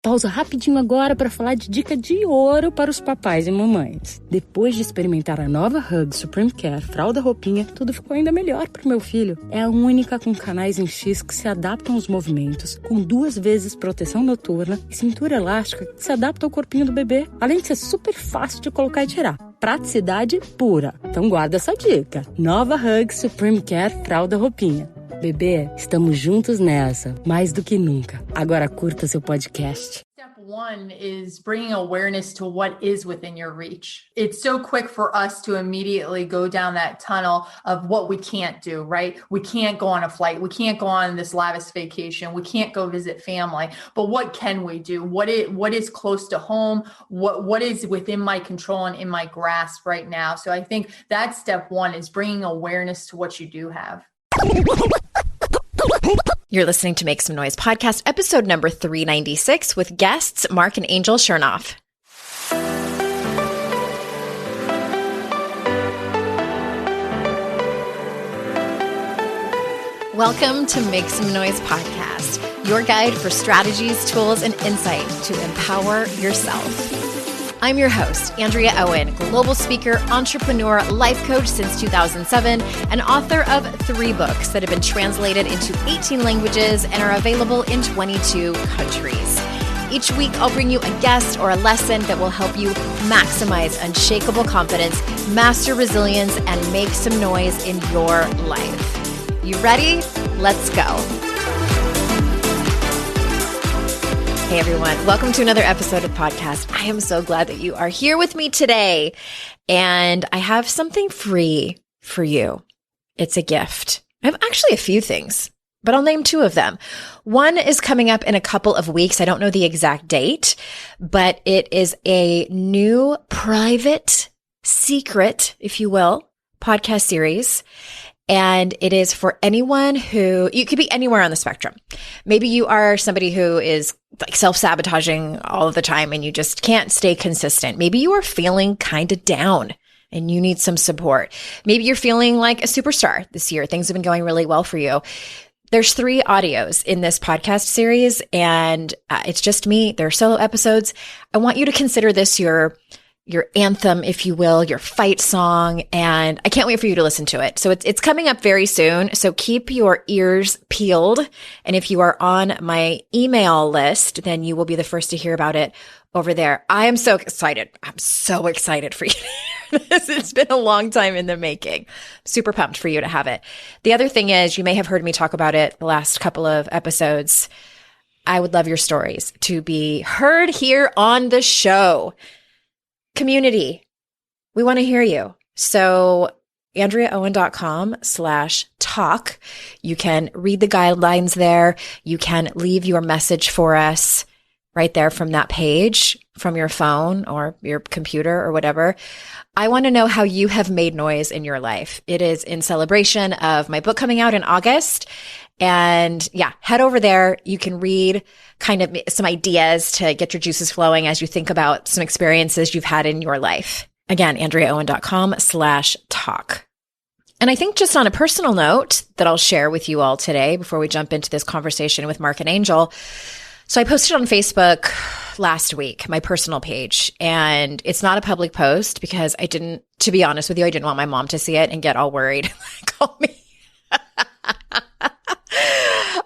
Pausa rapidinho agora para falar de dica de ouro para os papais e mamães. Depois de experimentar a nova Hug Supreme Care Fralda Roupinha, tudo ficou ainda melhor para o meu filho. É a única com canais em X que se adaptam aos movimentos, com 2 vezes proteção noturna e cintura elástica que se adapta ao corpinho do bebê, além de ser super fácil de colocar e tirar. Praticidade pura. Então guarda essa dica. Nova Hug Supreme Care Fralda Roupinha. Bebê, estamos juntos nessa, mais do que nunca. Agora curta seu podcast. Step one is bringing awareness to what is within your reach. It's so quick for us to immediately go down that tunnel of what we can't do, right? We can't go on a flight. We can't go on this lavish vacation. We can't go visit family. But what can we do? What is close to home? What is within my control and in my grasp right now? So I think that's step one, is bringing awareness to what you do have. You're listening to Make Some Noise podcast, episode number 396 with guests Marc and Angel Chernoff. Welcome to Make Some Noise podcast, your guide for strategies, tools, and insight to empower yourself. I'm your host, Andrea Owen, global speaker, entrepreneur, life coach since 2007, and author of 3 books that have been translated into 18 languages and are available in 22 countries. Each week, I'll bring you a guest or a lesson that will help you maximize unshakable confidence, master resilience, and make some noise in your life. You ready? Let's go. Hey everyone, welcome to another episode of the podcast. I am so glad that you are here with me today, and I have something free for you. It's a gift. I have actually a few things, but I'll name 2 of them. One is coming up in a couple of weeks. I don't know the exact date, but it is a new private, secret, if you will, podcast series. And it is for anyone who, you could be anywhere on the spectrum. Maybe you are somebody who is like self-sabotaging all of the time and you just can't stay consistent. Maybe you are feeling kind of down and you need some support. Maybe you're feeling like a superstar this year. Things have been going really well for you. There's 3 audios in this podcast series, and it's just me. There are solo episodes. I want you to consider this your anthem, if you will, your fight song, and I can't wait for you to listen to it. So it's coming up very soon, so keep your ears peeled. And if you are on my email list, then you will be the first to hear about it over there. I am so excited. I'm so excited for you to hear this. It's been a long time in the making. Super pumped for you to have it. The other thing is, you may have heard me talk about it the last couple of episodes. I would love your stories to be heard here on the show. Community. We want to hear you. So AndreaOwen.com/talk. You can read the guidelines there. You can leave your message for us right there from that page, from your phone or your computer or whatever. I want to know how you have made noise in your life. It is in celebration of my book coming out in August. And yeah, head over there. You can read kind of some ideas to get your juices flowing as you think about some experiences you've had in your life. Again, AndreaOwen.com/talk. And I think just on a personal note that I'll share with you all today before we jump into this conversation with Marc and Angel. So I posted on Facebook last week, my personal page, and it's not a public post because to be honest with you, I didn't want my mom to see it and get all worried. Call me.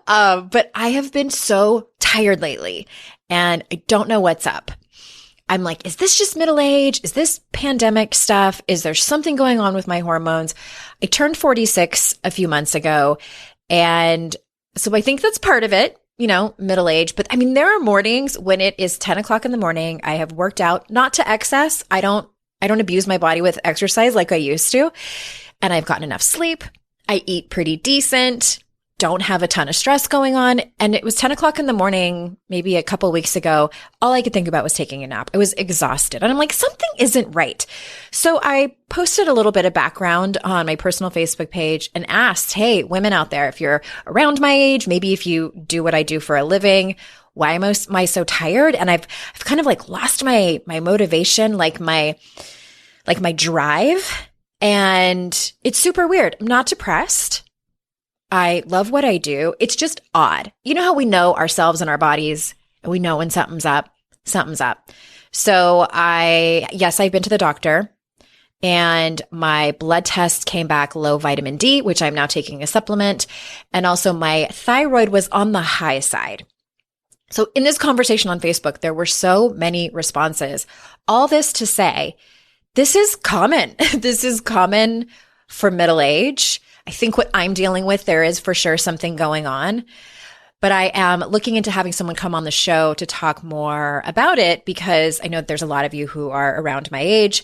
But I have been so tired lately and I don't know what's up. I'm like, is this just middle age? Is this pandemic stuff? Is there something going on with my hormones? I turned 46 a few months ago. And so I think that's part of it, middle age. But I mean, there are mornings when it is 10 o'clock in the morning. I have worked out, not to excess. I don't abuse my body with exercise like I used to. And I've gotten enough sleep. I eat pretty decent. Don't have a ton of stress going on. And it was 10 o'clock in the morning, maybe a couple weeks ago. All I could think about was taking a nap. I was exhausted. And I'm like, something isn't right. So I posted a little bit of background on my personal Facebook page and asked, hey, women out there, if you're around my age, maybe if you do what I do for a living, why am I so tired? And I've kind of like lost my motivation, like my drive. And it's super weird. I'm not depressed. I love what I do. It's just odd. You know how we know ourselves and our bodies We know when something's up, something's up. So I've been to the doctor and my blood test came back low vitamin D, which I'm now taking a supplement. And also my thyroid was on the high side. So in this conversation on Facebook, there were so many responses. All this to say, this is common. This is common for middle age. I think what I'm dealing with, there is for sure something going on. But I am looking into having someone come on the show to talk more about it because I know that there's a lot of you who are around my age.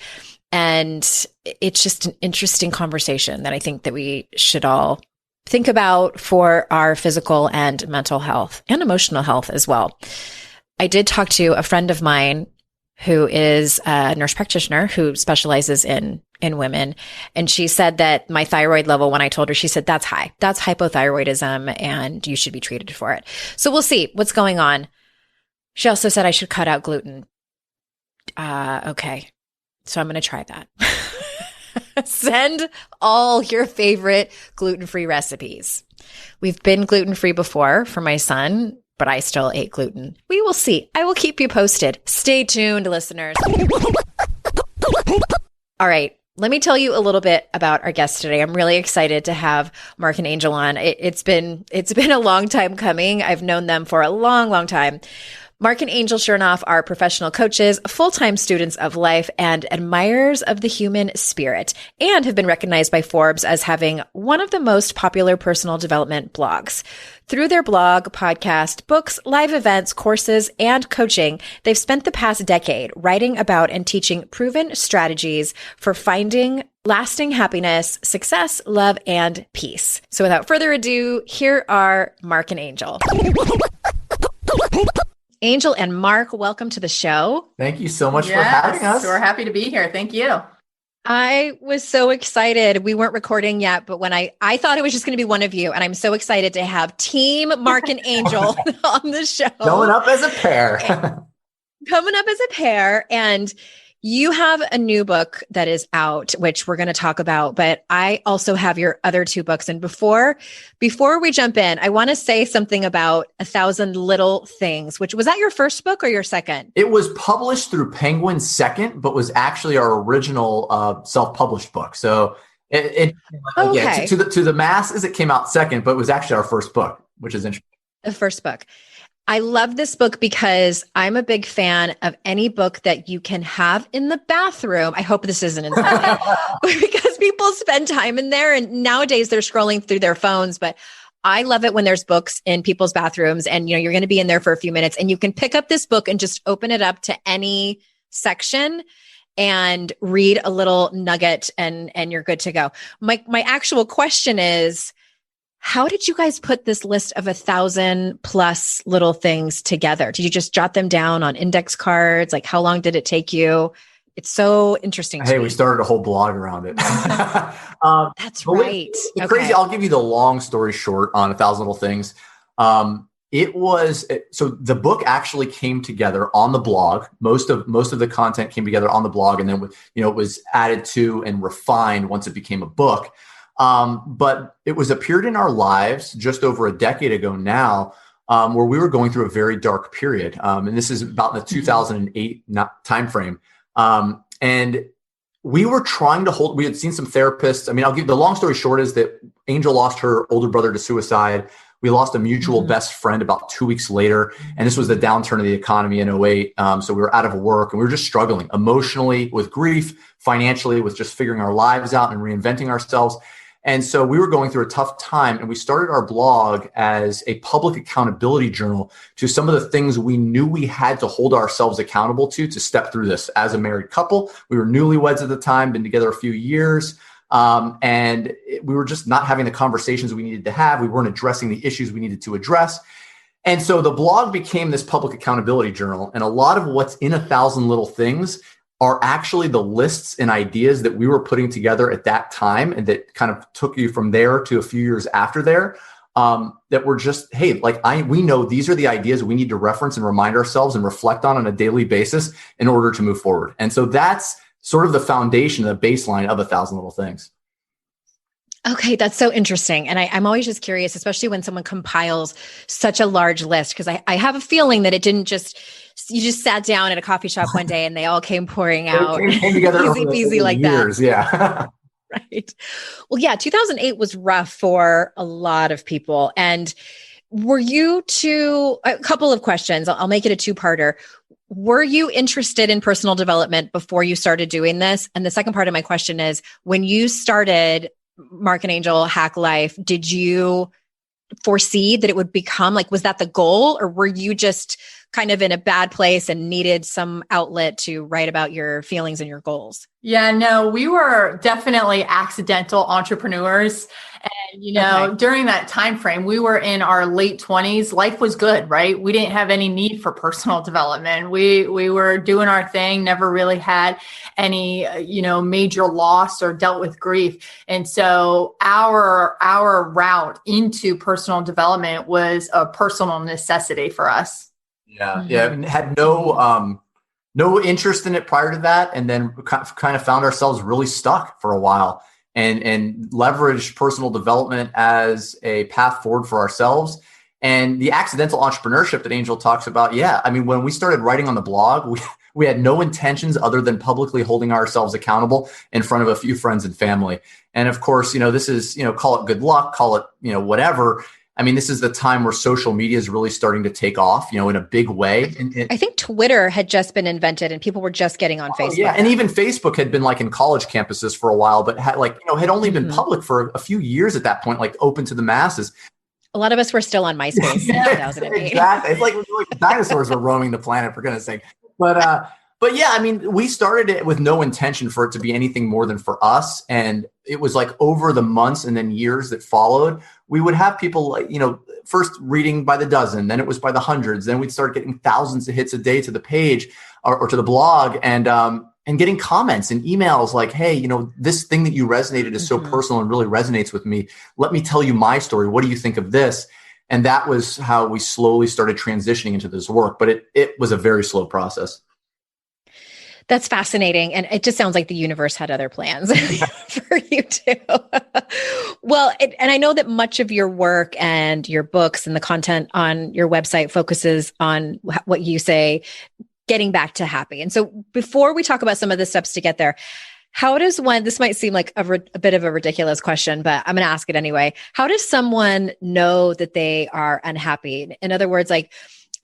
And it's just an interesting conversation that I think that we should all think about for our physical and mental health and emotional health as well. I did talk to a friend of mine who is a nurse practitioner who specializes in women. And she said that my thyroid level, when I told her, she said, that's high. That's hypothyroidism and you should be treated for it. So we'll see what's going on. She also said I should cut out gluten. Okay. So I'm going to try that. Send all your favorite gluten-free recipes. We've been gluten-free before for my son, but I still ate gluten. We will see. I will keep you posted. Stay tuned, listeners. All right. Let me tell you a little bit about our guest today. I'm really excited to have Marc and Angel on. It's been a long time coming. I've known them for a long, long time. Marc and Angel Chernoff are professional coaches, full-time students of life, and admirers of the human spirit, and have been recognized by Forbes as having one of the most popular personal development blogs. Through their blog, podcast, books, live events, courses, and coaching, they've spent the past decade writing about and teaching proven strategies for finding lasting happiness, success, love, and peace. So without further ado, here are Marc and Angel. Angel and Marc, welcome to the show. Thank you so much for having us. We're happy to be here. Thank you. I was so excited. We weren't recording yet, but when I thought it was just going to be one of you, and I'm so excited to have Team Marc and Angel on the show. Coming up as a pair. And you have a new book that is out, which we're going to talk about, but I also have your other two books. And before we jump in, I want to say something about 1,000 Little Things, which was that your first book or your second? It was published through Penguin's second, but was actually our original self-published book. So to the masses, it came out second, but it was actually our first book, which is interesting. The first book. I love this book because I'm a big fan of any book that you can have in the bathroom. I hope this isn't inside because people spend time in there and nowadays they're scrolling through their phones, but I love it when there's books in people's bathrooms and you're going to be in there for a few minutes and you can pick up this book and just open it up to any section and read a little nugget and you're good to go. My actual question is, how did you guys put this list of 1,000 plus little things together? Did you just jot them down on index cards? Like, how long did it take you? It's so interesting. Hey, we started a whole blog around it. That's right. Crazy. I'll give you the long story short on 1,000 Little Things. So the book actually came together on the blog. Most of the content came together on the blog, and then it was added to and refined once it became a book. But it appeared in our lives just over a decade ago now, where we were going through a very dark period. And this is about the 2008 timeframe. And we were trying to we had seen some therapists. I mean, I'll give the long story short is that Angel lost her older brother to suicide. We lost a mutual best friend about 2 weeks later. And this was the downturn of the economy in 2008. So we were out of work and we were just struggling emotionally with grief, financially with just figuring our lives out and reinventing ourselves. And so we were going through a tough time and we started our blog as a public accountability journal to some of the things we knew we had to hold ourselves accountable to step through this as a married couple. We were newlyweds at the time, been together a few years. And we were just not having the conversations we needed to have. We weren't addressing the issues we needed to address. And so the blog became this public accountability journal. And a lot of what's in 1,000 Little Things are actually the lists and ideas that we were putting together at that time and that kind of took you from there to a few years after there, that were just, hey, we know these are the ideas we need to reference and remind ourselves and reflect on a daily basis in order to move forward. And so that's sort of the foundation, the baseline of 1,000 Little Things. Okay, that's so interesting. And I'm always just curious, especially when someone compiles such a large list, because I have a feeling that it didn't just, you just sat down at a coffee shop one day and they all came pouring out Came together easy over peasy like years. that. Yeah. Right. Well, yeah, 2008 was rough for a lot of people. And were you a couple of questions, I'll make it a two-parter. Were you interested in personal development before you started doing this? And the second part of my question is, when you started Marc and Angel Hack Life, did you foresee that it would become like, was that the goal, or were you just kind of in a bad place and needed some outlet to write about your feelings and your goals? Yeah, no, we were definitely accidental entrepreneurs. And, during that time frame, we were in our late 20s. Life was good, right? We didn't have any need for personal development. We were doing our thing, never really had any, major loss or dealt with grief. And so our route into personal development was a personal necessity for us. Yeah. Yeah. I mean, had no interest in it prior to that. And then kind of found ourselves really stuck for a while and leveraged personal development as a path forward for ourselves. And the accidental entrepreneurship that Angel talks about. Yeah. I mean, when we started writing on the blog, we had no intentions other than publicly holding ourselves accountable in front of a few friends and family. And of course, this is, call it good luck, call it, whatever. I mean, this is the time where social media is really starting to take off, in a big way. I think Twitter had just been invented and people were just getting on Facebook. Yeah. And even Facebook had been like in college campuses for a while, but had only been public for a few years at that point, like open to the masses. A lot of us were still on MySpace in 2008. Exactly. It's like dinosaurs were roaming the planet, for goodness sake. But yeah, I mean, we started it with no intention for it to be anything more than for us. And it was like over the months and then years that followed, we would have people first reading by the dozen, then it was by the hundreds. Then we'd start getting thousands of hits a day to the page or to the blog and getting comments and emails like, hey, this thing that you resonated is so personal and really resonates with me. Let me tell you my story. What do you think of this? And that was how we slowly started transitioning into this work. But it was a very slow process. That's fascinating. And it just sounds like the universe had other plans for you too. Well, and I know that much of your work and your books and the content on your website focuses on what you say, getting back to happy. And so before we talk about some of the steps to get there, how does one, this might seem like a bit of a ridiculous question, but I'm going to ask it anyway. How does someone know that they are unhappy? In other words, like,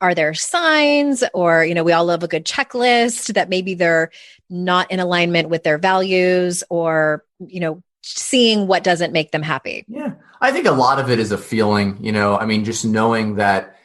are there signs or, we all love a good checklist that maybe they're not in alignment with their values or, seeing what doesn't make them happy? Yeah. I think a lot of it is a feeling, just knowing that,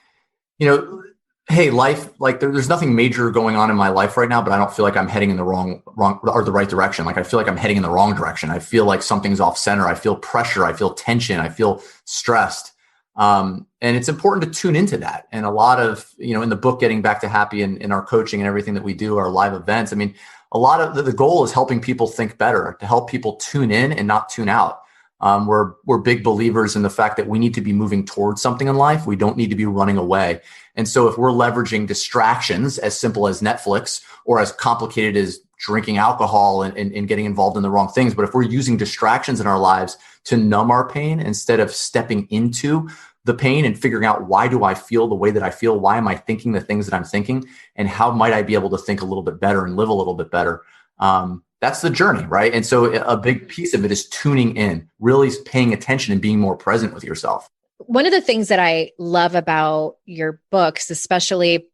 hey, life, like there's nothing major going on in my life right now, but I don't feel like I'm heading in the wrong or the right direction. Like I feel like I'm heading in the wrong direction. I feel like something's off center. I feel pressure. I feel tension. I feel stressed. And it's important to tune into that. And a lot of, in the book, Getting Back to Happy and in our coaching and everything that we do, our live events, I mean, a lot of the goal is helping people think better, to help people tune in and not tune out. We're big believers in the fact that we need to be moving towards something in life. We don't need to be running away. And so if we're leveraging distractions as simple as Netflix or as complicated as drinking alcohol and getting involved in the wrong things, but if we're using distractions in our lives to numb our pain instead of stepping into the pain and figuring out, why do I feel the way that I feel? Why am I thinking the things that I'm thinking? And how might I be able to think a little bit better and live a little bit better? That's the journey, right? And so a big piece of it is tuning in, really paying attention and being more present with yourself. One of the things that I love about your books, especially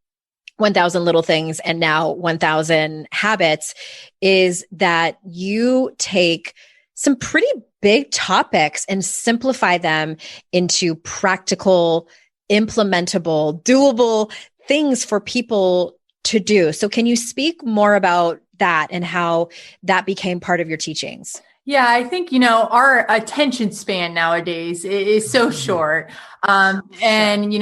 1,000 Little Things and now 1,000 Habits, is that you take some pretty big topics and simplify them into practical, implementable, doable things for people to do. So can you speak more about that and how that became part of your teachings? Yeah, I think, our attention span nowadays is so short. And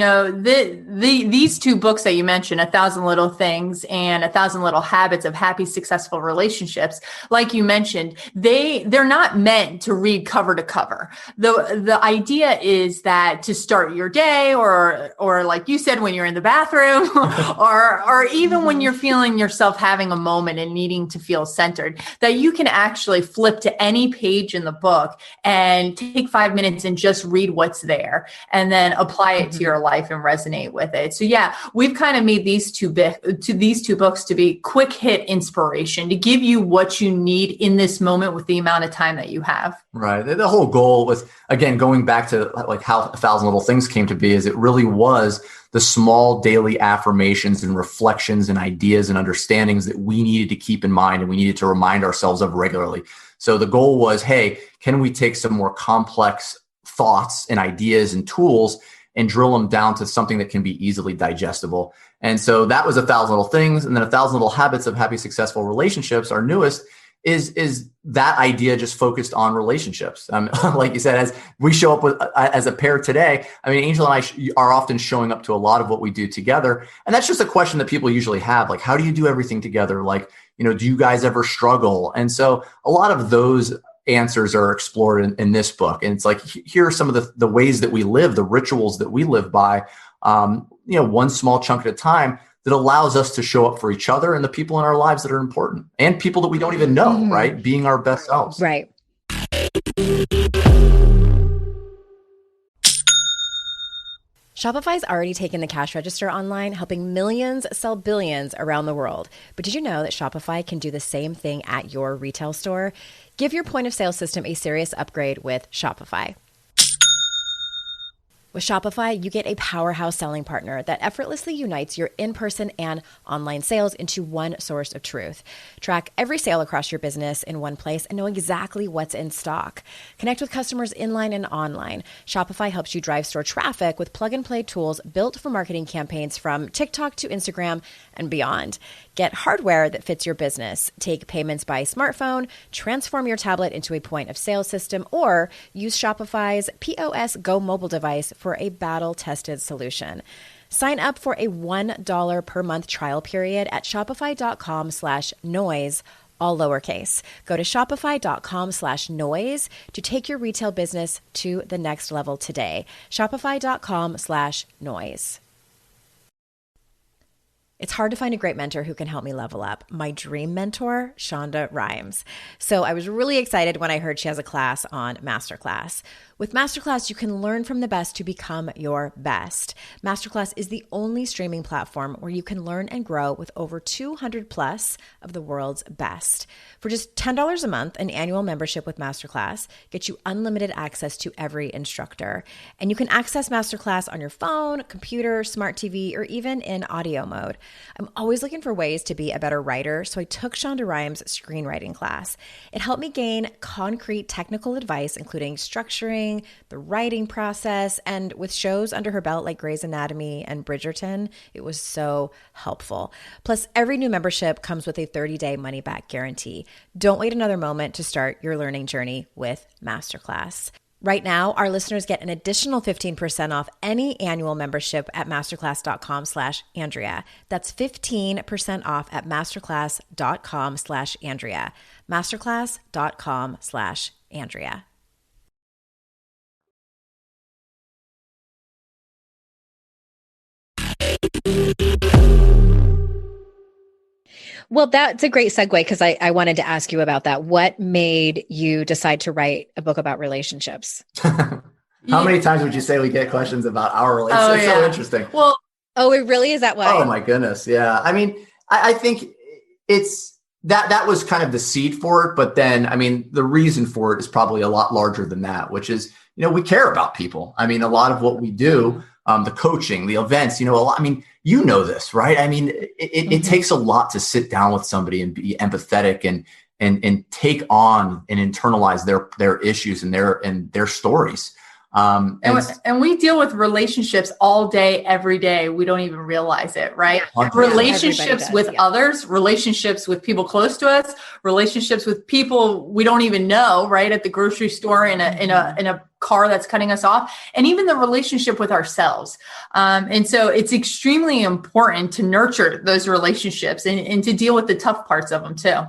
these two books that you mentioned, 1,000 Little Things and 1,000 Little Habits of Happy, Successful Relationships, like you mentioned, they're not meant to read cover to cover. The idea is that to start your day, or like you said, when you're in the bathroom, or even when you're feeling yourself having a moment and needing to feel centered, that you can actually flip to any page in the book and take 5 minutes and just read what's there, and then apply it to your life and resonate with it. So yeah, we've kind of made these two books to be quick hit inspiration, to give you what you need in this moment with the amount of time that you have. Right. The whole goal was, again, going back to like how 1,000 Little Things came to be, is it really was the small daily affirmations and reflections and ideas and understandings that we needed to keep in mind and we needed to remind ourselves of regularly. So the goal was, hey, can we take some more complex thoughts and ideas and tools and drill them down to something that can be easily digestible? And so that was 1,000 Little Things. And then 1,000 Little Habits of Happy, Successful Relationships, our newest, is that idea just focused on relationships. Like you said, as we show up with as a pair today, I mean, Angel and I are often showing up to a lot of what we do together. And that's just a question that people usually have. Like, how do you do everything together? Like, do you guys ever struggle? And so a lot of those answers are explored in this book. And it's like, here are some of the ways that we live, the rituals that we live by, one small chunk at a time, that allows us to show up for each other and the people in our lives that are important, and people that we don't even know, right? Being our best selves. Right. Shopify's already taken the cash register online, helping millions sell billions around the world. But did you know that Shopify can do the same thing at your retail store? Give your point of sale system a serious upgrade with Shopify. With Shopify, you get a powerhouse selling partner that effortlessly unites your in-person and online sales into one source of truth. Track every sale across your business in one place and know exactly what's in stock. Connect with customers inline and online. Shopify helps you drive store traffic with plug-and-play tools built for marketing campaigns from TikTok to Instagram and beyond. Get hardware that fits your business. Take payments by smartphone, transform your tablet into a point of sale system, or use Shopify's POS Go mobile device for a battle-tested solution. Sign up for a $1 per month trial period at shopify.com/noise, all lowercase. Go to shopify.com/noise to take your retail business to the next level today. Shopify.com/noise. It's hard to find a great mentor who can help me level up. My dream mentor, Shonda Rhimes. So I was really excited when I heard she has a class on Masterclass. With Masterclass, you can learn from the best to become your best. Masterclass is the only streaming platform where you can learn and grow with over 200 plus of the world's best. For just $10 a month, an annual membership with Masterclass gets you unlimited access to every instructor. And you can access Masterclass on your phone, computer, smart TV, or even in audio mode. I'm always looking for ways to be a better writer, so I took Shonda Rhimes' screenwriting class. It helped me gain concrete technical advice, including structuring, the writing process, and with shows under her belt like Grey's Anatomy and Bridgerton, it was so helpful. Plus, every new membership comes with a 30-day money-back guarantee. Don't wait another moment to start your learning journey with Masterclass. Right now, our listeners get an additional 15% off any annual membership at masterclass.com/Andrea. That's 15% off at masterclass.com/Andrea. Masterclass.com/Andrea. Well, that's a great segue, because I wanted to ask you about that. What made you decide to write a book about relationships? How many times would you say we get questions about our relationship? It's so interesting. Well, it really is that way. Oh my goodness. Yeah. I mean, I think it's that was kind of the seed for it. But then, I mean, the reason for it is probably a lot larger than that, which is, we care about people. I mean, a lot of what we do, the coaching, the events, a lot, I mean, this, right? I mean, it takes a lot to sit down with somebody and be empathetic and take on and internalize their issues and their stories. And we deal with relationships all day, every day. We don't even realize it, right? Relationships with others, relationships with people close to us, relationships with people we don't even know, right? At the grocery store, in a car that's cutting us off, and even the relationship with ourselves. And so it's extremely important to nurture those relationships and to deal with the tough parts of them too.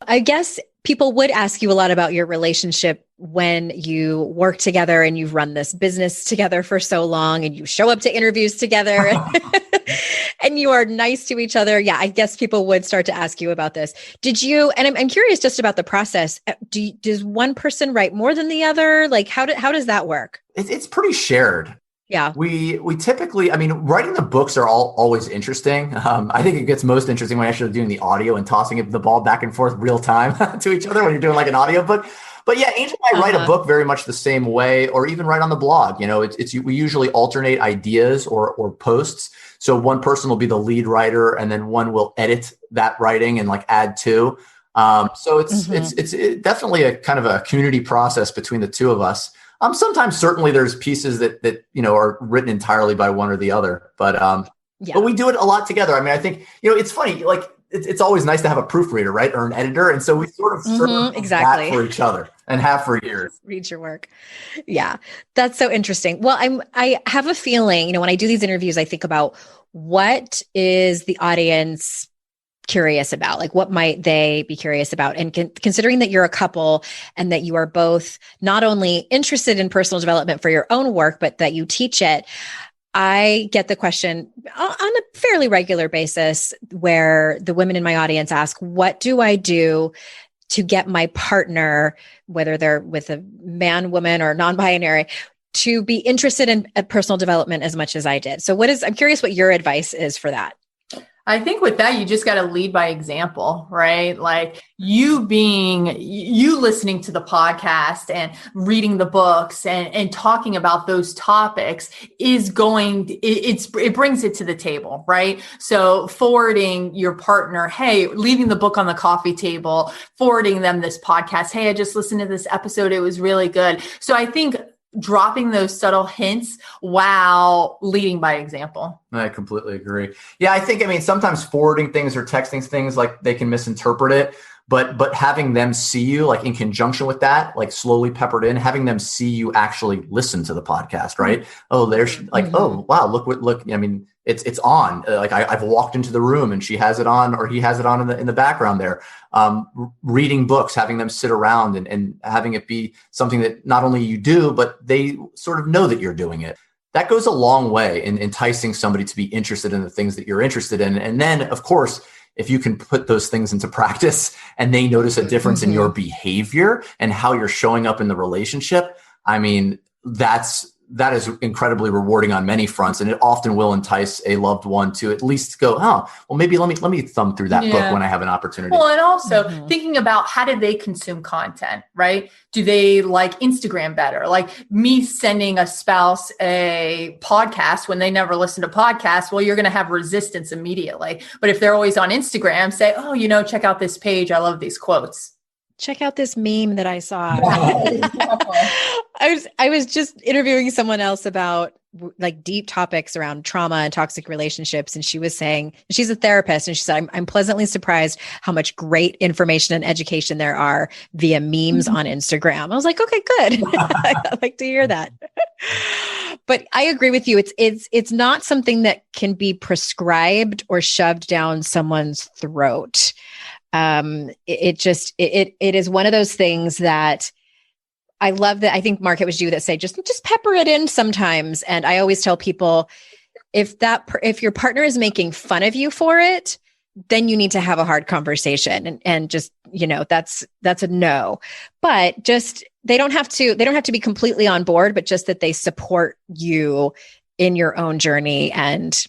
I guess people would ask you a lot about your relationship when you work together and you've run this business together for so long and you show up to interviews together and you are nice to each other. Yeah, I guess people would start to ask you about this. Did you, and I'm curious just about the process. Does one person write more than the other? Like how does that work? It's pretty shared. Yeah. We typically, I mean, writing the books are always interesting. I think it gets most interesting when you're actually doing the audio and tossing the ball back and forth real time to each other when you're doing like an audio book. But yeah, Angel and I write a book very much the same way, or even write on the blog. You know, we usually alternate ideas or posts. So one person will be the lead writer, and then one will edit that writing and like add to. So it's definitely a kind of a community process between the two of us. Sometimes certainly there's pieces that you know are written entirely by one or the other, but we do it a lot together. I mean, I think it's funny, like it's always nice to have a proofreader, right, or an editor, and so we sort of serve that for each other and have for years. Read your work, yeah, that's so interesting. Well, I have a feeling, when I do these interviews, I think about what is the audience curious about, like what might they be curious about? And considering that you're a couple and that you are both not only interested in personal development for your own work, but that you teach it, I get the question on a fairly regular basis where the women in my audience ask, what do I do to get my partner, whether they're with a man, woman, or non-binary, to be interested in personal development as much as I did? So I'm curious what your advice is for that. I think with that, you just got to lead by example, right? Like you listening to the podcast and reading the books and talking about those topics it brings it to the table, right? So forwarding your partner, hey, leaving the book on the coffee table, forwarding them this podcast. Hey, I just listened to this episode. It was really good. So I think dropping those subtle hints while leading by example. I completely agree. Yeah, I think, sometimes forwarding things or texting things, like they can misinterpret it, but having them see you, like in conjunction with that, like slowly peppered in, having them see you actually listen to the podcast, right? Oh, there's like, oh, wow, look, it's on. Like I've walked into the room and she has it on, or he has it on in the background there. Reading books, having them sit around and having it be something that not only you do, but they sort of know that you're doing it. That goes a long way in enticing somebody to be interested in the things that you're interested in. And then, of course, if you can put those things into practice and they notice a difference in your behavior and how you're showing up in the relationship, that is incredibly rewarding on many fronts. And it often will entice a loved one to at least go, oh, well, maybe let me thumb through that book when I have an opportunity. Well, and also thinking about how do they consume content, right? Do they like Instagram better? Like me sending a spouse a podcast when they never listen to podcasts, well, you're going to have resistance immediately. But if they're always on Instagram, say, oh, check out this page. I love these quotes. Check out this meme that I saw. I was just interviewing someone else about like deep topics around trauma and toxic relationships. And she was saying, she's a therapist, and she said, I'm pleasantly surprised how much great information and education there are via memes on Instagram. I was like, okay, good. I like to hear that. But I agree with you. It's not something that can be prescribed or shoved down someone's throat. It is one of those things that I love. That I think, Mark, it was you that say just pepper it in sometimes. And I always tell people, if your partner is making fun of you for it, then you need to have a hard conversation and just, that's a no. But just they don't have to be completely on board, but just that they support you in your own journey, and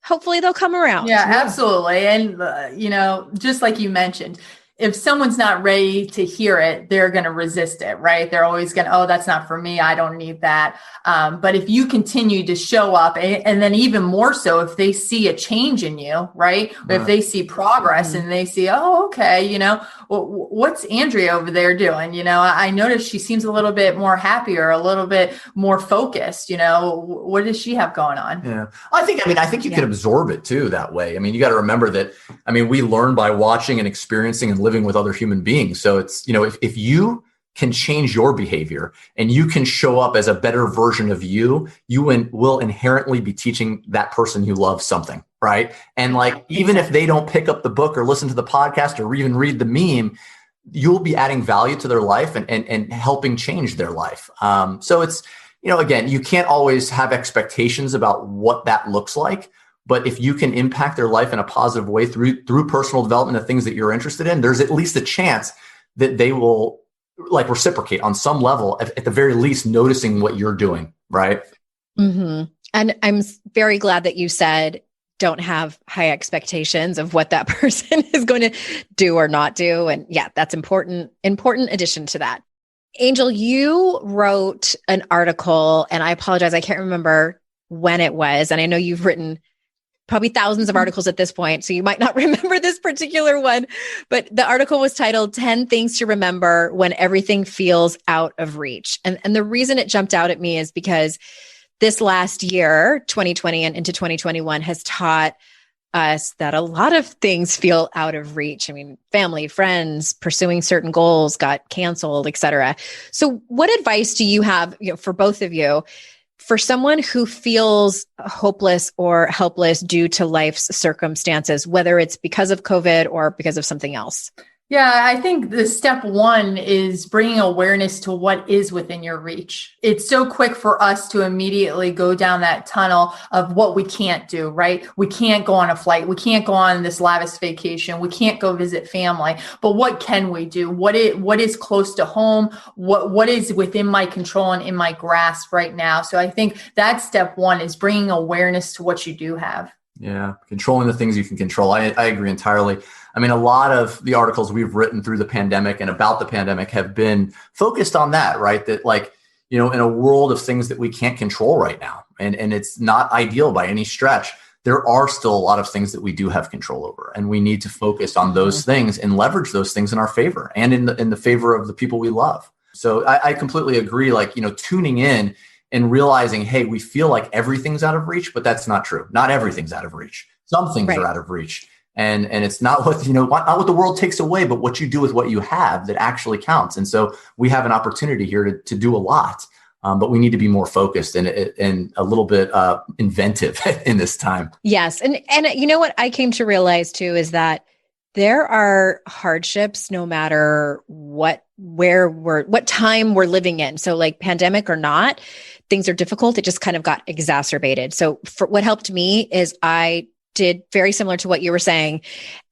hopefully they'll come around. Yeah, absolutely. And, just like you mentioned, if someone's not ready to hear it, they're going to resist it, right? They're always going to, oh, that's not for me. I don't need that. But if you continue to show up, and then even more so, if they see a change in you, right? If they see progress and they see, oh, okay, what's Andrea over there doing? I noticed she seems a little bit more happier, a little bit more focused. What does she have going on? Yeah, I think you can absorb it too that way. You got to remember that. We learn by watching and experiencing and living with other human beings. So it's, if you can change your behavior and you can show up as a better version of you, you will inherently be teaching that person you love something, right? And like, even if they don't pick up the book or listen to the podcast or even read the meme, you'll be adding value to their life and helping change their life. So it's, again, you can't always have expectations about what that looks like. But if you can impact their life in a positive way through personal development of things that you're interested in, there's at least a chance that they will like reciprocate on some level, at the very least, noticing what you're doing. Right. Mm-hmm. And I'm very glad that you said, don't have high expectations of what that person is going to do or not do. And yeah, that's important addition to that. Angel, you wrote an article, and I apologize, I can't remember when it was. And I know you've written probably thousands of articles at this point, so you might not remember this particular one, but the article was titled 10 Things to Remember When Everything Feels Out of Reach. And the reason it jumped out at me is because this last year, 2020 and into 2021, has taught us that a lot of things feel out of reach. I mean, family, friends, pursuing certain goals got canceled, et cetera. So what advice do you have, for both of you, for someone who feels hopeless or helpless due to life's circumstances, whether it's because of COVID or because of something else? Yeah, I think the step one is bringing awareness to what is within your reach. It's so quick for us to immediately go down that tunnel of what we can't do, right? We can't go on a flight. We can't go on this lavish vacation. We can't go visit family. But what can we do? What is close to home? What is within my control and in my grasp right now? So I think that's step one, is bringing awareness to what you do have. Yeah, controlling the things you can control. I agree entirely. I mean, a lot of the articles we've written through the pandemic and about the pandemic have been focused on that, right? That like, in a world of things that we can't control right now, and it's not ideal by any stretch, there are still a lot of things that we do have control over, and we need to focus on those things and leverage those things in our favor and in the favor of the people we love. So I completely agree. Like, tuning in and realizing, hey, we feel like everything's out of reach, but that's not true. Not everything's out of reach. Some things are out of reach. And it's not what, not what the world takes away, but what you do with what you have that actually counts. And so we have an opportunity here to do a lot, but we need to be more focused and a little bit inventive in this time. Yes. And you know what I came to realize too, is that there are hardships no matter what time we're living in. So like pandemic or not, things are difficult. It just kind of got exacerbated. So for what helped me is I did very similar to what you were saying.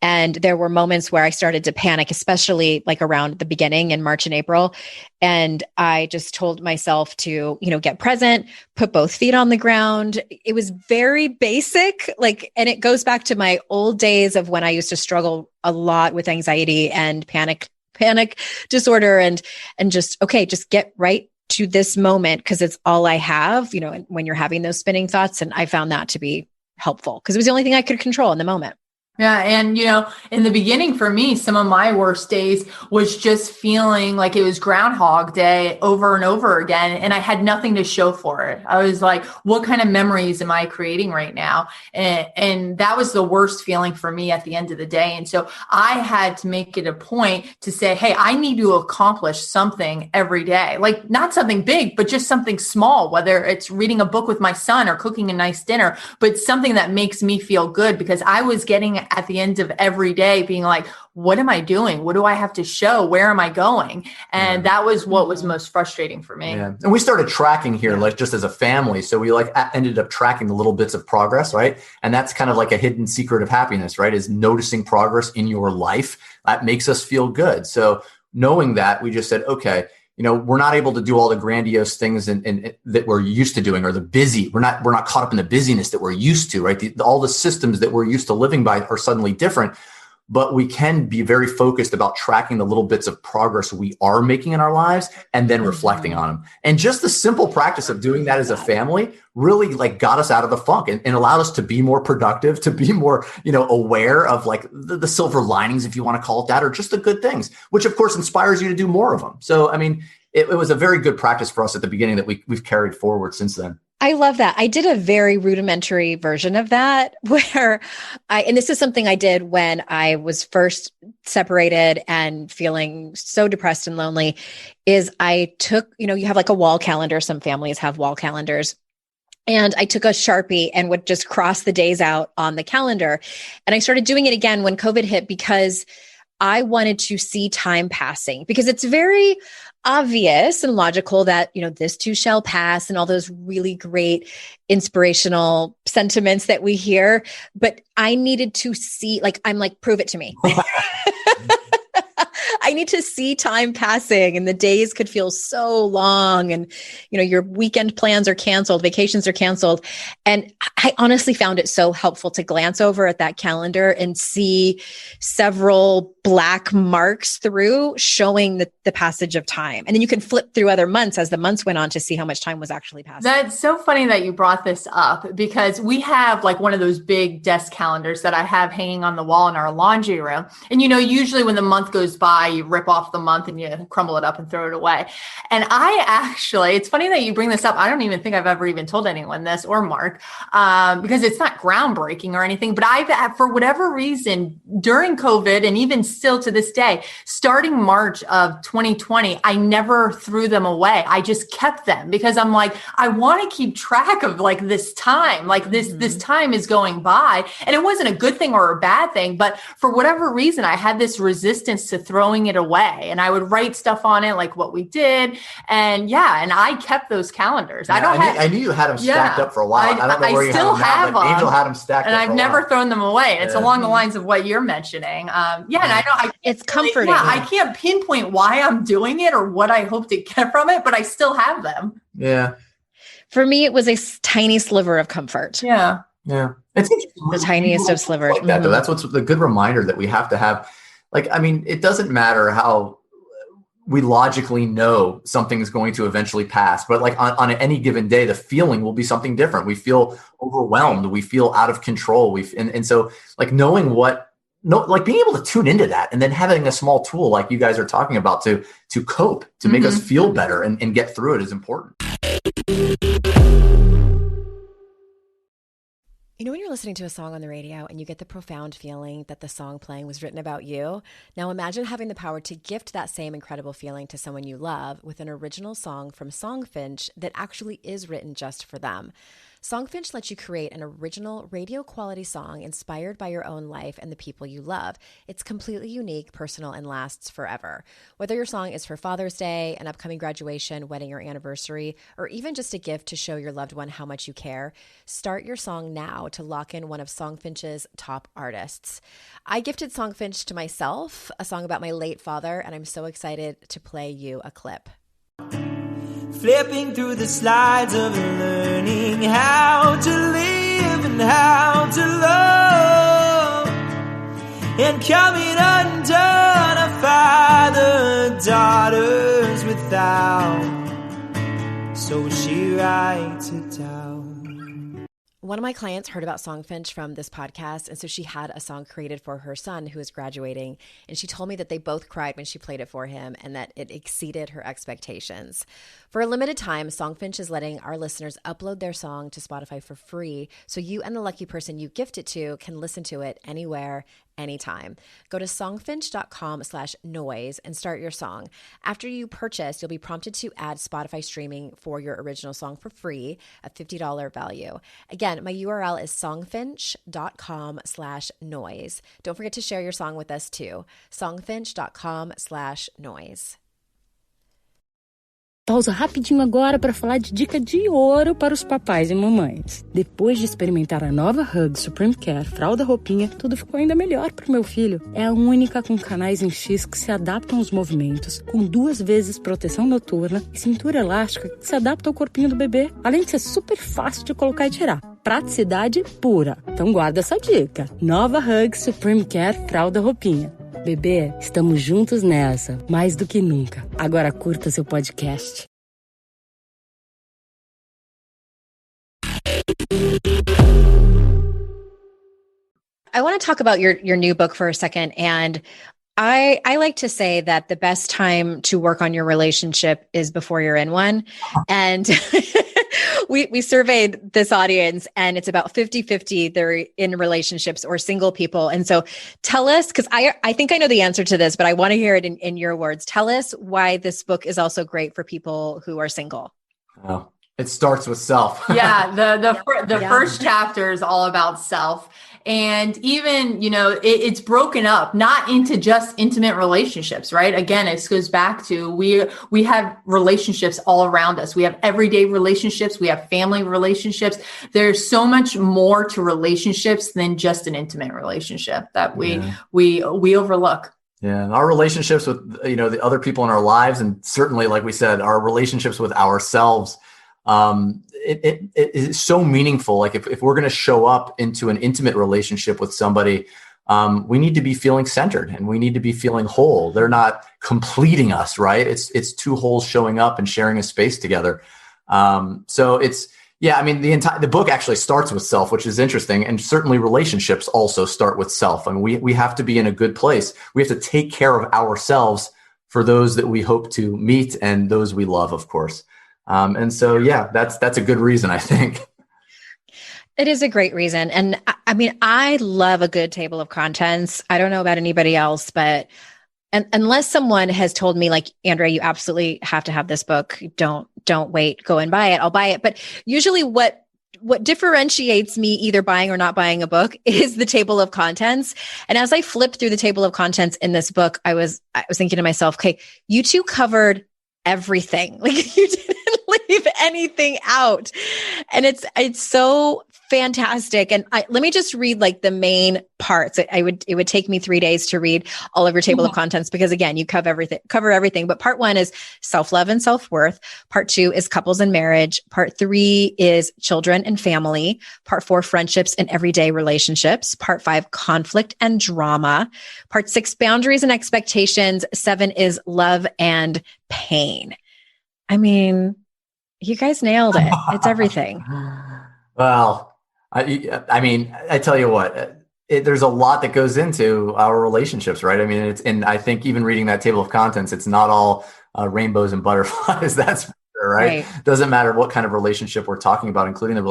And there were moments where I started to panic, especially like around the beginning in March and April. And I just told myself to, get present, put both feet on the ground. It was very basic, and it goes back to my old days of when I used to struggle a lot with anxiety and panic disorder and just get right to this moment because it's all I have, when you're having those spinning thoughts. And I found that to be helpful because it was the only thing I could control in the moment. Yeah. And, in the beginning for me, some of my worst days was just feeling like it was Groundhog Day over and over again. And I had nothing to show for it. I was like, what kind of memories am I creating right now? And that was the worst feeling for me at the end of the day. And so I had to make it a point to say, hey, I need to accomplish something every day, like not something big, but just something small, whether it's reading a book with my son or cooking a nice dinner, but something that makes me feel good because I was getting at the end of every day being like, what am I doing? What do I have to show? Where am I going? And that was what was most frustrating for me. Yeah. And we started tracking here, like just as a family. So we ended up tracking the little bits of progress, right? And that's kind of like a hidden secret of happiness, right? Is noticing progress in your life. That makes us feel good. So knowing that, we just said, okay, we're not able to do all the grandiose things and that we're used to doing, or the busy. We're not caught up in the busyness that we're used to, right? All the systems that we're used to living by are suddenly different, but we can be very focused about tracking the little bits of progress we are making in our lives and then reflecting on them. And just the simple practice of doing that as a family really got us out of the funk and allowed us to be more productive, to be more, aware of the silver linings, if you want to call it that, or just the good things, which of course inspires you to do more of them. So, I mean, it was a very good practice for us at the beginning that we've carried forward since then. I love that. I did a very rudimentary version of that where and this is something I did when I was first separated and feeling so depressed and lonely, is I took, you have like a wall calendar. Some families have wall calendars. And I took a Sharpie and would just cross the days out on the calendar. And I started doing it again when COVID hit because I wanted to see time passing, because it's very obvious and logical that, this too shall pass and all those really great inspirational sentiments that we hear. But I needed to see, I'm like, prove it to me. I need to see time passing, and the days could feel so long, and your weekend plans are canceled, vacations are canceled. And I honestly found it so helpful to glance over at that calendar and see several black marks through showing the passage of time. And then you can flip through other months as the months went on to see how much time was actually passing. That's so funny that you brought this up, because we have like one of those big desk calendars that I have hanging on the wall in our laundry room. And, usually when the month goes by, you rip off the month and you crumble it up and throw it away. And it's funny that you bring this up. I don't even think I've ever even told anyone this, or Mark, because it's not groundbreaking or anything, but for whatever reason, during COVID, and even still to this day, starting March of 2020, I never threw them away. I just kept them because I'm like, I want to keep track of like this time, like this time is going by. And it wasn't a good thing or a bad thing, but for whatever reason, I had this resistance to throwing it away. And I would write stuff on it, like what we did. And I kept those calendars. Yeah, I knew you had them stacked up for a while. I don't know where you still have them now, but Angel had them stacked and up. I've never thrown them away. It's along the lines of what you're mentioning. And I know it's comforting. I can't pinpoint why I'm doing it or what I hope to get from it, but I still have them. Yeah. For me, it was a tiny sliver of comfort. Yeah. Yeah. It's the tiniest of slivers. Like that, though. That's what's the good reminder that we have to have. It doesn't matter how we logically know something is going to eventually pass, but on any given day, the feeling will be something different. We feel overwhelmed. We feel out of control. And so knowing being able to tune into that, and then having a small tool like you guys are talking about to cope, to make us feel better and get through it is important. When you're listening to a song on the radio and you get the profound feeling that the song playing was written about you, now imagine having the power to gift that same incredible feeling to someone you love with an original song from Songfinch that actually is written just for them. Songfinch lets you create an original radio quality song inspired by your own life and the people you love. It's completely unique, personal, and lasts forever. Whether your song is for Father's Day, an upcoming graduation, wedding, or anniversary, or even just a gift to show your loved one how much you care, start your song now to lock in one of Songfinch's top artists. I gifted Songfinch to myself, a song about my late father, and I'm so excited to play you a clip. Flipping through the slides of learning how to live and how to love, and coming undone a father, daughters without, so she writes it down. One of my clients heard about Songfinch from this podcast, and so she had a song created for her son who is graduating, and she told me that they both cried when she played it for him and that it exceeded her expectations. For a limited time, Songfinch is letting our listeners upload their song to Spotify for free, so you and the lucky person you gift it to can listen to it anywhere, anytime. Go to songfinch.com/noise and start your song. After you purchase, you'll be prompted to add Spotify streaming for your original song for free, a $50 value. Again, my URL is songfinch.com/noise. Don't forget to share your song with us too. songfinch.com/noise. Pausa rapidinho agora para falar de dica de ouro para os papais e mamães. Depois de experimentar a nova Hug Supreme Care Fralda Roupinha, tudo ficou ainda melhor para o meu filho. É a única com canais em X que se adaptam aos movimentos, com 2 vezes proteção noturna e cintura elástica que se adapta ao corpinho do bebê, além de ser super fácil de colocar e tirar. Praticidade pura. Então guarda essa dica. Nova Hug Supreme Care Fralda Roupinha. Bebê, estamos juntos nessa, mais do que nunca. Agora curta seu podcast. I want to talk about your new book for a second. And I like to say that the best time to work on your relationship is before you're in one. And we surveyed this audience and it's about 50-50. They're in relationships or single people. And so tell us, because I think I know the answer to this, but I want to hear it in your words. Tell us why this book is also great for people who are single. Oh, it starts with self. Yeah. The first chapter is all about self. And even, it's broken up, not into just intimate relationships, right? Again, it goes back to we have relationships all around us. We have everyday relationships. We have family relationships. There's so much more to relationships than just an intimate relationship that we overlook. Yeah. And our relationships with, the other people in our lives, and certainly, like we said, our relationships with ourselves, it is so meaningful. Like if we're going to show up into an intimate relationship with somebody, we need to be feeling centered and we need to be feeling whole. They're not completing us, right? It's two wholes showing up and sharing a space together. So the book actually starts with self, which is interesting. And certainly relationships also start with self. I mean, we have to be in a good place. We have to take care of ourselves for those that we hope to meet and those we love, of course. That's a good reason, I think. It is a great reason. And I mean, I love a good table of contents. I don't know about anybody else, but unless someone has told me like, Andrea, you absolutely have to have this book. Don't wait, go and buy it. I'll buy it. But usually what differentiates me either buying or not buying a book is the table of contents. And as I flipped through the table of contents in this book, I was thinking to myself, okay, you two covered everything. Like you didn't leave anything out. And it's so fantastic. And let me just read like the main parts. It would take me 3 days to read all of your table of contents because again, you cover everything. But part 1 is self-love and self-worth. Part 2 is couples and marriage. Part 3 is children and family. Part 4, friendships and everyday relationships. Part 5, conflict and drama. Part 6, boundaries and expectations. 7 is love and pain. I mean, you guys nailed it. It's everything. Well, I tell you what, there's a lot that goes into our relationships, right? I mean, and I think even reading that table of contents, it's not all rainbows and butterflies. That's for sure, right? Doesn't matter what kind of relationship we're talking about, including the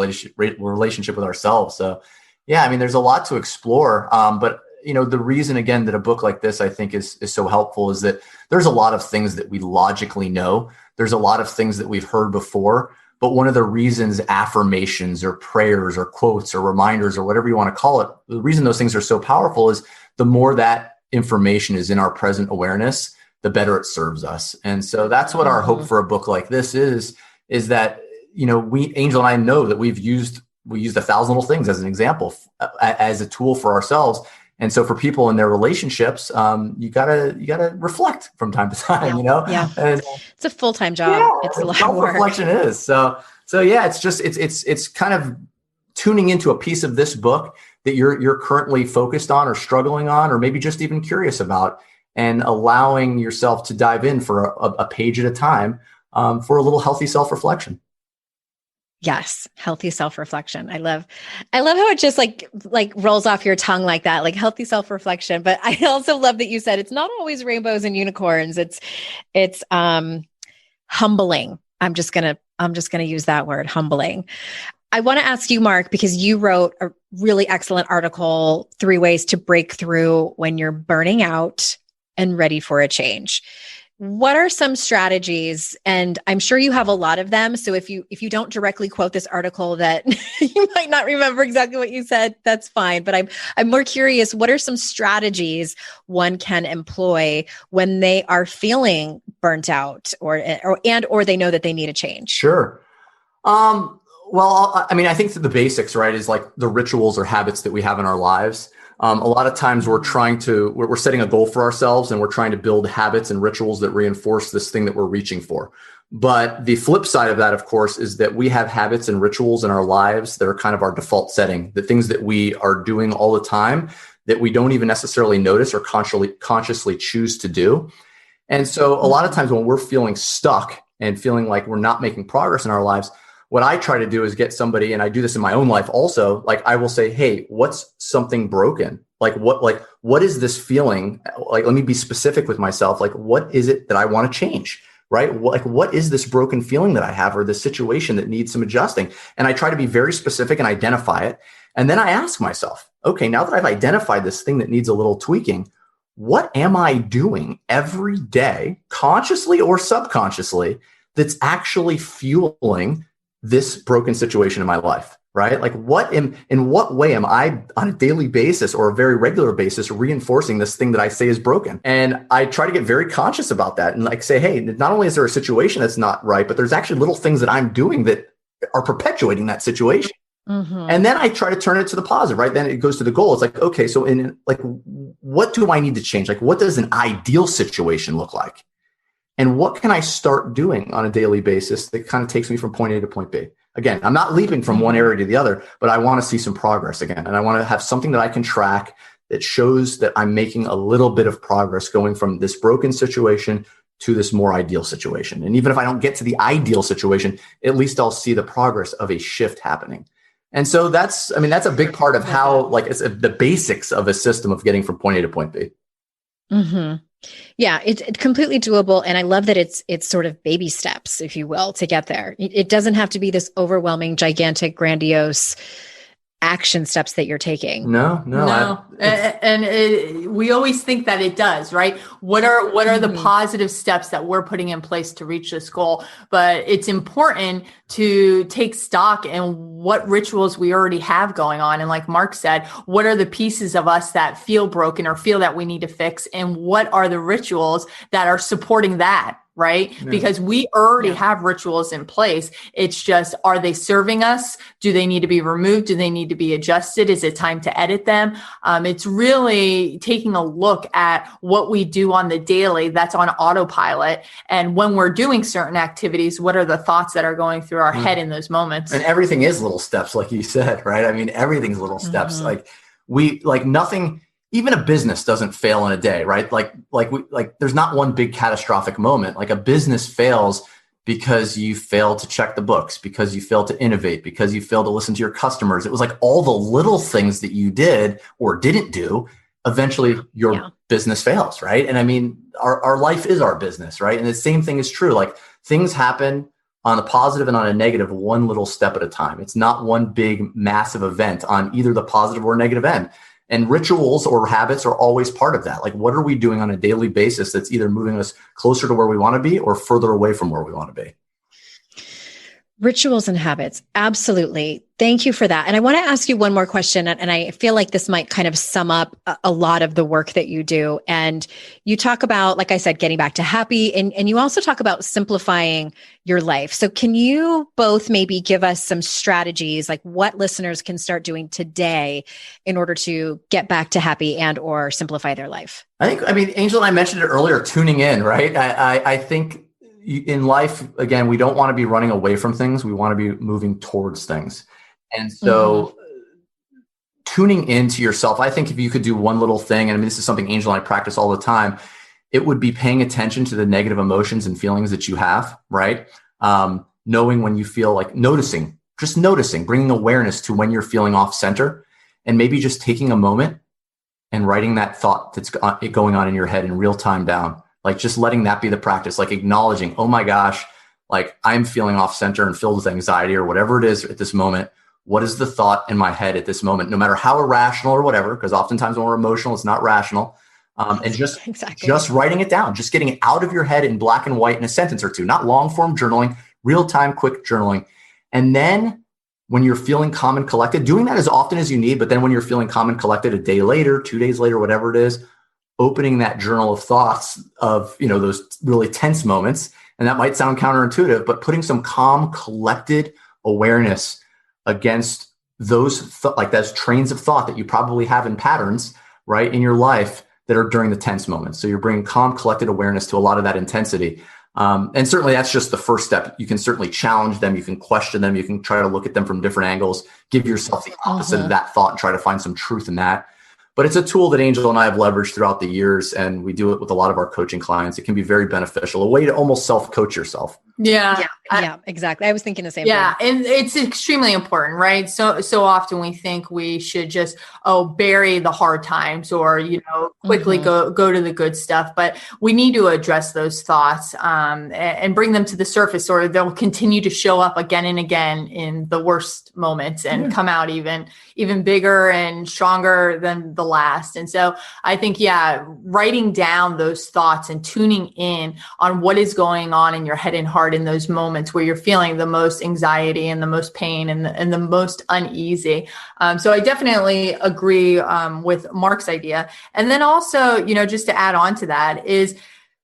relationship with ourselves. So yeah, I mean, there's a lot to explore. But the reason again that a book like this, I think is so helpful is that there's a lot of things that we logically know. There's a lot of things that we've heard before. But one of the reasons affirmations or prayers or quotes or reminders or whatever you want to call it, the reason those things are so powerful is the more that information is in our present awareness, the better it serves us. And so that's what our hope for a book like this is that, Angel and I know that we used 1,000 Little Things as an example, as a tool for ourselves. And so for people in their relationships, you gotta reflect from time to time, Yeah. And it's a full-time job. Yeah, it's a lot of work. Self-reflection is. So yeah, it's kind of tuning into a piece of this book that you're currently focused on or struggling on, or maybe just even curious about, and allowing yourself to dive in for a page at a time, for a little healthy self-reflection. Yes. Healthy self-reflection. I love how it just like rolls off your tongue like that, like healthy self-reflection. But I also love that you said it's not always rainbows and unicorns. It's humbling. I'm just going to use that word, humbling. I want to ask you, Marc, because you wrote a really excellent article, 3 ways to break through when you're burning out and ready for a change. What are some strategies? And I'm sure you have a lot of them. So if you don't directly quote this article that you might not remember exactly what you said, that's fine. But I'm more curious, what are some strategies one can employ when they are feeling burnt out or they know that they need a change? Sure. Well, I think the basics, right, is like the rituals or habits that we have in our lives. A lot of times we're setting a goal for ourselves and we're trying to build habits and rituals that reinforce this thing that we're reaching for. But the flip side of that, of course, is that we have habits and rituals in our lives that are kind of our default setting, the things that we are doing all the time that we don't even necessarily notice or consciously choose to do. And so a lot of times when we're feeling stuck and feeling like we're not making progress in our lives, what I try to do is get somebody, and I do this in my own life also, like I will say, hey, what's something broken? What is this feeling? Like, let me be specific with myself. Like, what is it that I want to change? right? What is this broken feeling that I have or this situation that needs some adjusting? And I try to be very specific and identify it. And then I ask myself, okay, now that I've identified this thing that needs a little tweaking, what am I doing every day, consciously or subconsciously, that's actually fueling this broken situation in my life, right? Like in what way am I on a daily basis or a very regular basis reinforcing this thing that I say is broken? And I try to get very conscious about that and like say, hey, not only is there a situation that's not right, but there's actually little things that I'm doing that are perpetuating that situation. Mm-hmm. And then I try to turn it to the positive, right? Then it goes to the goal. It's like, okay, so what do I need to change? Like, what does an ideal situation look like? And what can I start doing on a daily basis that kind of takes me from point A to point B? Again, I'm not leaping from one area to the other, but I want to see some progress again. And I want to have something that I can track that shows that I'm making a little bit of progress going from this broken situation to this more ideal situation. And even if I don't get to the ideal situation, at least I'll see the progress of a shift happening. And so that's a big part of how, like, it's the basics of a system of getting from point A to point B. Mm-hmm. Yeah, it's completely doable. And I love that it's sort of baby steps, if you will, to get there. It doesn't have to be this overwhelming, gigantic, grandiose action steps that you're taking. No. We always think that it does, right? What are the positive steps that we're putting in place to reach this goal? But it's important to take stock in what rituals we already have going on. And like Marc said, what are the pieces of us that feel broken or feel that we need to fix? And what are the rituals that are supporting that? Right? Yeah. Because we already have rituals in place. It's just, are they serving us? Do they need to be removed? Do they need to be adjusted? Is it time to edit them? It's really taking a look at what we do on the daily that's on autopilot. And when we're doing certain activities, what are the thoughts that are going through our head in those moments? And everything is little steps, like you said, right? I mean, everything's little steps. Like nothing. Even a business doesn't fail in a day, right? Like there's not one big catastrophic moment. Like a business fails because you failed to check the books, because you failed to innovate, because you failed to listen to your customers. It was like all the little things that you did or didn't do. Eventually your business fails, right? And I mean, our life is our business, right? And the same thing is true. Like things happen on a positive and on a negative, one little step at a time. It's not one big massive event on either the positive or negative end. And rituals or habits are always part of that. Like, what are we doing on a daily basis that's either moving us closer to where we want to be or further away from where we want to be? Rituals and habits. Absolutely. Thank you for that. And I want to ask you one more question. And I feel like this might kind of sum up a lot of the work that you do. And you talk about, like I said, getting back to happy. And you also talk about simplifying your life. So can you both maybe give us some strategies, like what listeners can start doing today in order to get back to happy and or simplify their life? I mean, Angel and I mentioned it earlier, tuning in, right? I think in life, again, we don't want to be running away from things. We want to be moving towards things. And so tuning into yourself, I think if you could do one little thing, and I mean, this is something Angel and I practice all the time, it would be paying attention to the negative emotions and feelings that you have, right? Knowing when you feel like noticing, bringing awareness to when you're feeling off center, and maybe just taking a moment and writing that thought that's going on in your head in real time down. Like just letting that be the practice, like acknowledging, oh my gosh, like I'm feeling off center and filled with anxiety or whatever it is at this moment. What is the thought in my head at this moment, no matter how irrational or whatever, because oftentimes when we're emotional, it's not rational. And just writing it down, just getting it out of your head in black and white in a sentence or two, not long form journaling, real time, quick journaling. And then when you're feeling calm and collected, doing that as often as you need. But then when you're feeling calm and collected a day later, 2 days later, whatever it is, opening that journal of thoughts of, those really tense moments. And that might sound counterintuitive, but putting some calm, collected awareness against those those trains of thought that you probably have in patterns, right, in your life that are during the tense moments. So you're bringing calm, collected awareness to a lot of that intensity. And certainly that's just the first step. You can certainly challenge them. You can question them. You can try to look at them from different angles, give yourself the opposite of that thought and try to find some truth in that. But it's a tool that Angel and I have leveraged throughout the years, and we do it with a lot of our coaching clients. It can be very beneficial, a way to almost self-coach yourself. Yeah. Yeah, exactly. I was thinking the same Yeah. thing. And it's extremely important, right? So often we think we should just, bury the hard times or, quickly go to the good stuff, but we need to address those thoughts, and bring them to the surface, or they'll continue to show up again and again in the worst moments and come out even bigger and stronger than the last. And so I think, writing down those thoughts and tuning in on what is going on in your head and heart in those moments where you're feeling the most anxiety and the most pain and the most uneasy. So I definitely agree with Mark's idea. And then also, just to add on to that is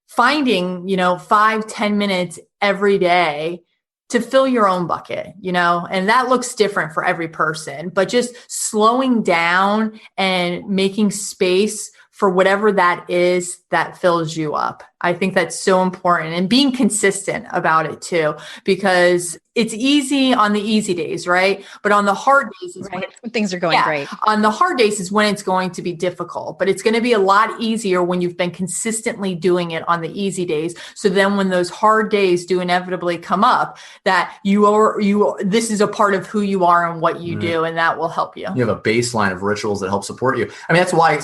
finding, 5-10 minutes every day to fill your own bucket, and that looks different for every person, but just slowing down and making space for whatever that is that fills you up. I think that's so important, and being consistent about it too, because it's easy on the easy days, right? But on the hard days is when things are going great. On the hard days is when it's going to be difficult, but it's going to be a lot easier when you've been consistently doing it on the easy days. So then when those hard days do inevitably come up, that this is a part of who you are and what you do, and that will help you. You have a baseline of rituals that help support you. I mean, that's why,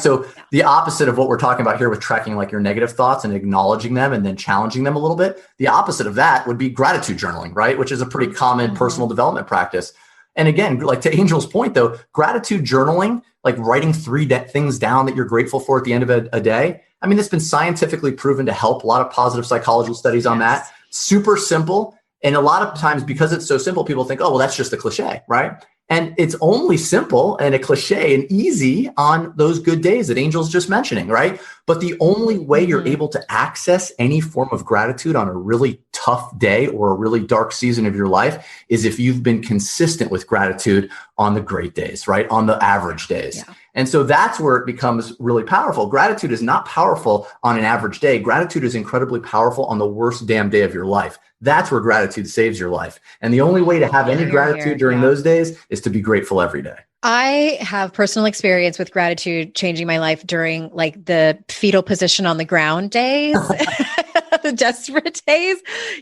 the opposite of what we're talking about here with tracking like your negative thoughts and acknowledging them and then challenging them a little bit, the opposite of that would be gratitude journaling, right? Which is a pretty common personal development practice. And again, like to Angel's point though, gratitude journaling, like writing 3 things down that you're grateful for at the end of a day. I mean, it's been scientifically proven to help. A lot of positive psychology studies on that. Super simple. And a lot of times because it's so simple, people think, oh, well, that's just a cliche, right? And it's only simple and a cliche and easy on those good days that Angel's just mentioning, right? But the only way you're able to access any form of gratitude on a really tough day or a really dark season of your life is if you've been consistent with gratitude on the great days, right? On the average days. Yeah. And so that's where it becomes really powerful. Gratitude is not powerful on an average day. Gratitude is incredibly powerful on the worst damn day of your life. That's where gratitude saves your life. And the only way to have any gratitude during those days is to be grateful every day. I have personal experience with gratitude changing my life during like the fetal position on the ground days, the desperate days.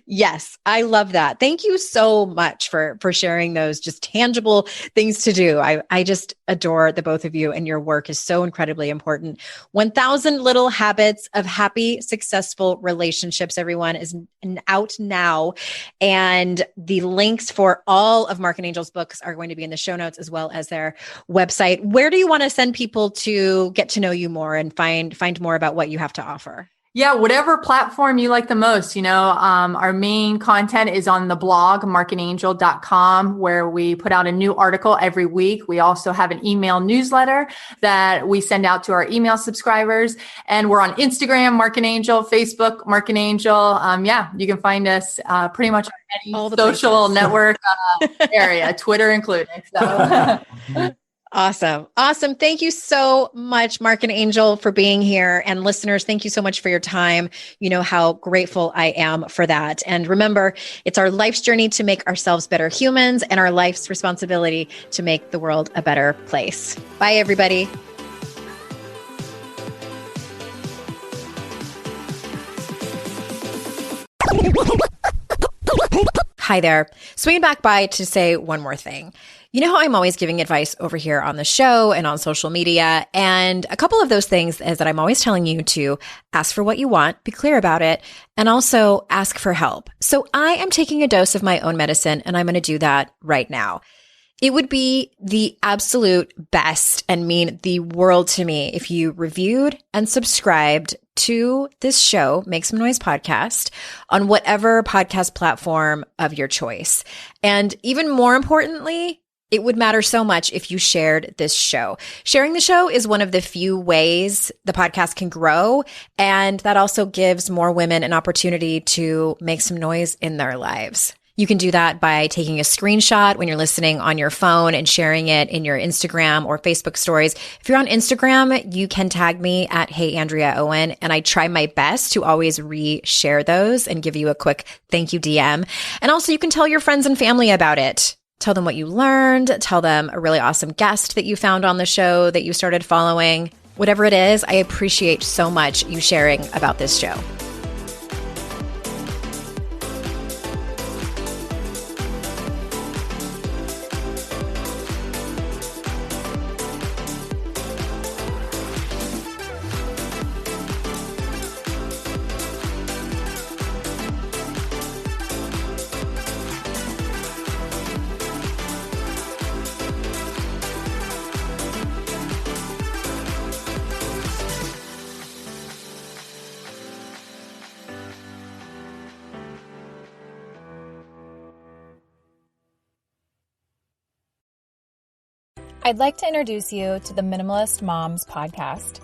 Yes, I love that. Thank you so much for sharing those just tangible things to do. I just adore the both of you, and your work is so incredibly important. 1,000 Little Habits of Happy, Successful Relationships, everyone, is out now. And the links for all of Marc and Angel's books are going to be in the show notes, as well as their website. Where do you want to send people to get to know you more and find more about what you have to offer? Yeah, whatever platform you like the most. Our main content is on the blog, marcandangel.com, where we put out a new article every week. We also have an email newsletter that we send out to our email subscribers. And we're on Instagram, Marc and Angel, Facebook, Marc and Angel. You can find us pretty much on any social network area, Twitter included. So. Awesome. Thank you so much, Marc and Angel, for being here. And listeners, thank you so much for your time. You know how grateful I am for that. And remember, it's our life's journey to make ourselves better humans and our life's responsibility to make the world a better place. Bye, everybody. Hi there. Swinging back by to say one more thing. You know how I'm always giving advice over here on the show and on social media, and a couple of those things is that I'm always telling you to ask for what you want, be clear about it, and also ask for help. So I am taking a dose of my own medicine, and I'm going to do that right now. It would be the absolute best and mean the world to me if you reviewed and subscribed to this show, Make Some Noise Podcast, on whatever podcast platform of your choice. And even more importantly, it would matter so much if you shared this show. Sharing the show is one of the few ways the podcast can grow, and that also gives more women an opportunity to make some noise in their lives. You can do that by taking a screenshot when you're listening on your phone and sharing it in your Instagram or Facebook stories. If you're on Instagram, you can tag me at HeyAndreaOwen, and I try my best to always re-share those and give you a quick thank you DM. And also you can tell your friends and family about it. Tell them what you learned. Tell them a really awesome guest that you found on the show that you started following. Whatever it is, I appreciate so much you sharing about this show. I'd like to introduce you to the Minimalist Moms podcast.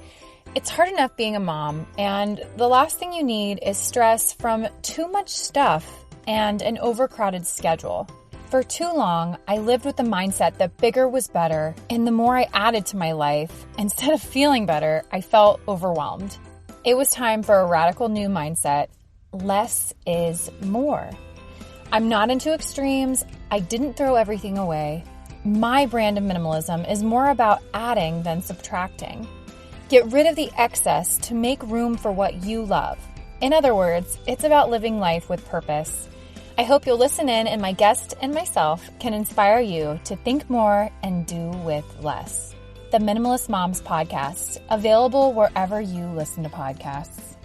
It's hard enough being a mom, and the last thing you need is stress from too much stuff and an overcrowded schedule. For too long, I lived with the mindset that bigger was better, and the more I added to my life, instead of feeling better, I felt overwhelmed. It was time for a radical new mindset. Less is more. I'm not into extremes. I didn't throw everything away. My brand of minimalism is more about adding than subtracting. Get rid of the excess to make room for what you love. In other words, it's about living life with purpose. I hope you'll listen in, and my guest and myself can inspire you to think more and do with less. The Minimalist Moms podcast, available wherever you listen to podcasts.